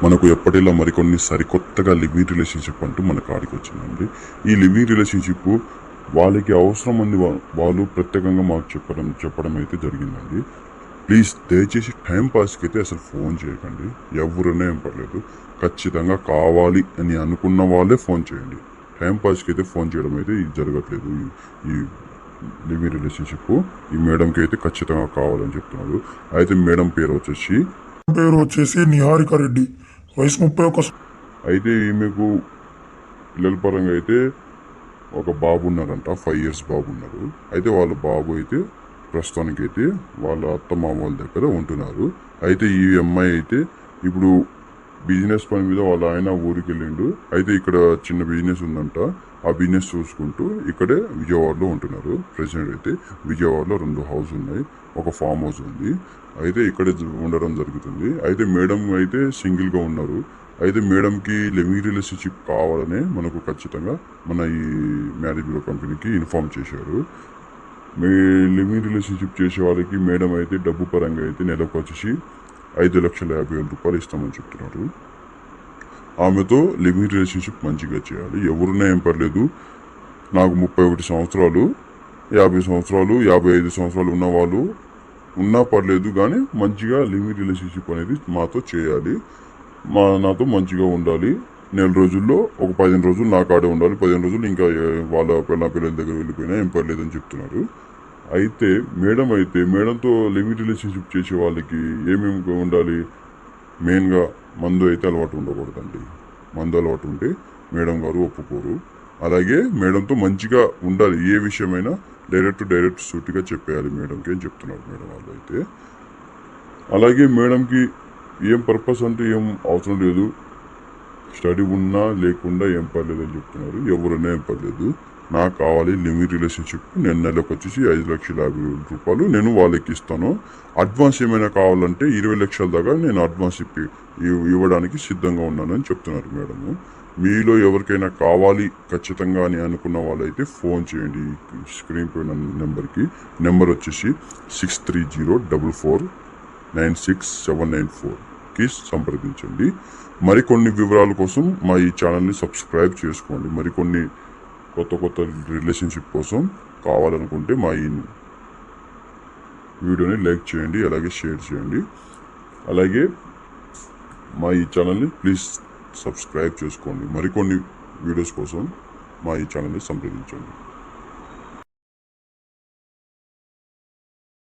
మనకు ఎప్పటిలా మరికొన్ని సరికొత్తగా లివింగ్ రిలేషన్షిప్ అంటూ మన కాడికి వచ్చిందండి. ఈ లివింగ్ రిలేషన్షిప్ వాళ్ళకి అవసరం అంది వాళ్ళు ప్రత్యేకంగా మాకు చెప్పడం అయితే జరిగిందండి. ప్లీజ్ దయచేసి టైం పాస్కి అయితే అసలు ఫోన్ చేయకండి. ఎవరైనా ఏం పర్లేదు, ఖచ్చితంగా కావాలి అని అనుకున్న వాళ్ళే ఫోన్ చేయండి. టైం పాస్కి అయితే ఫోన్ చేయడం అయితే ఇది జరగట్లేదు. ఈ లివింగ్ రిలేషన్షిప్ ఈ మేడంకి అయితే ఖచ్చితంగా కావాలని చెప్తున్నారు. అయితే మేడం పేరు వచ్చేసి నిహారిక రెడ్డి, వయసు 31. అయితే ఈమెకు పిల్లల పరంగా అయితే ఒక బాబు ఉన్నారంట, 5 years బాబు ఉన్నారు. అయితే వాళ్ళ బాబు అయితే ప్రస్తుతానికి అయితే వాళ్ళ అత్త మామ వాళ్ళ దగ్గర ఉంటున్నారు. అయితే ఈ అమ్మాయి అయితే ఇప్పుడు బిజినెస్ పని మీద వాళ్ళ ఆయన ఊరికి వెళ్ళిండు. అయితే ఇక్కడ చిన్న బిజినెస్ ఉందంట. ఆ బిజినెస్ చూసుకుంటూ ఇక్కడే విజయవాడలో ఉంటున్నారు. ప్రెసిడెంట్ అయితే విజయవాడలో 2 హౌస్ ఉన్నాయి, ఒక ఫామ్ హౌస్ ఉంది. అయితే ఇక్కడే ఉండడం జరుగుతుంది. అయితే మేడం అయితే సింగిల్గా ఉన్నారు. అయితే మేడంకి లివింగ్ రిలేషన్షిప్ కావాలనే మనకు ఖచ్చితంగా మన ఈ మ్యారేజ్ బ్యూరో కంపెనీకి ఇన్ఫార్మ్ చేశారు. మీ లివింగ్ రిలేషన్షిప్ చేసే వాళ్ళకి మేడం అయితే డబ్బు పరంగా అయితే నెలకు వచ్చేసి 5,50,000 ఇస్తామని చెప్తున్నారు. ఆమెతో లివింగ్ రిలేషన్షిప్ మంచిగా చేయాలి. ఎవరున్నా ఏం పర్లేదు. నాకు 31 సంవత్సరాలు, 50 సంవత్సరాలు, 55 సంవత్సరాలు ఉన్న వాళ్ళు ఉన్నా పర్లేదు, కానీ మంచిగా లివింగ్ రిలేషన్షిప్ అనేది మాతో చేయాలి. నాతో మంచిగా ఉండాలి. నెల రోజుల్లో ఒక 15 రోజులు నా కాడే ఉండాలి. 15 రోజులు ఇంకా వాళ్ళ పిల్లల దగ్గర వెళ్ళిపోయినా ఏం పర్లేదని చెప్తున్నారు. అయితే మేడంతో లివింగ్ రిలేషన్షిప్ చేసే వాళ్ళకి ఏమేమి ఉండాలి? మెయిన్గా మందు అయితే అలవాటు ఉండకూడదండి. మందు అలవాటు ఉంటే మేడం గారు ఒప్పుకోరు. అలాగే మేడంతో మంచిగా ఉండాలి. ఏ విషయమైనా డైరెక్ట్ సూటిగా చెప్పేయాలి మేడంకి అని చెప్తున్నారు మేడం వాళ్ళు అయితే. అలాగే మేడంకి ఏం పర్పస్ అంటూ ఏం అవసరం లేదు. స్టడీ ఉన్నా లేకుండా ఏం పర్లేదు అని చెప్తున్నారు. ఎవరైనా ఏం పర్లేదు, నాకు కావాలి లివింగ్ రిలేషన్షిప్. నేను నెలకు వచ్చేసి 5,50,000 నేను వాళ్ళకి ఇస్తాను. అడ్వాన్స్ ఏమైనా కావాలంటే 20 లక్షల దాకా నేను అడ్వాన్స్ ఇవ్వడానికి సిద్ధంగా ఉన్నానని చెప్తున్నారు మేడము. మీలో ఎవరికైనా కావాలి ఖచ్చితంగా అని అనుకున్న వాళ్ళైతే ఫోన్ చేయండి. స్క్రీన్ పైన నెంబర్ వచ్చేసి 6304496794కి సంప్రదించండి. మరికొన్ని వివరాల కోసం మా ఈ ఛానల్ని సబ్స్క్రైబ్ చేసుకోండి. మరికొన్ని కొత్త రిలేషన్షిప్ కోసం కావాలనుకుంటే మా ఈ వీడియోని లైక్ చేయండి, అలాగే షేర్ చేయండి. అలాగే మా ఈ ఛానల్ని ప్లీజ్ సబ్స్క్రైబ్ చేసుకోండి. మరికొన్ని వీడియోస్ కోసం మా ఈ ఛానల్ని సంప్రదించండి.